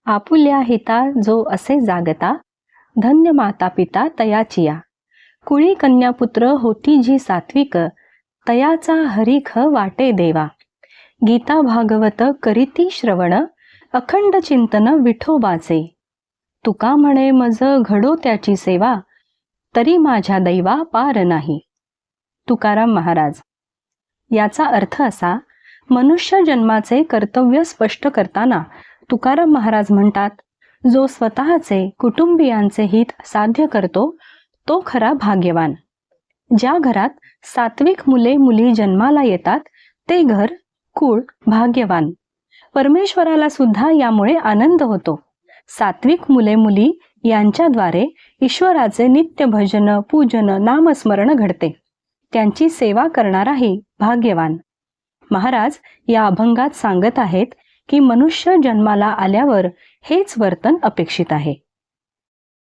आपुल्या हिता जो असे जागता, धन्य माता पिता तयाचिया. कुळी कन्यापुत्र होती जी सात्विक, तयाचा हरिख वाटे देवा. गीता भागवत करीती श्रवण, अखंड चिंतन विठोबाचे. तुका म्हणे मज घडो त्याची सेवा, तरी माझ्या दैवा पार नाही. तुकाराम महाराज. याचा अर्थ असा, मनुष्य जन्माचे कर्तव्य स्पष्ट करताना तुकाराम महाराज म्हणतात, जो स्वतःचे कुटुंबियांचे हित साध्य करतो तो खरा भाग्यवान. ज्या घरात सात्विक मुले मुली जन्माला येतात ते घर कुळ भाग्यवान. परमेश्वराला सुद्धा यामुळे आनंद होतो. सात्विक मुले मुली यांच्याद्वारे ईश्वराचे नित्य भजन पूजन नामस्मरण घडते. त्यांची सेवा करणाराही भाग्यवान. महाराज या अभंगात सांगत आहेत की मनुष्य जन्माला आल्यावर हेच वर्तन अपेक्षित आहे.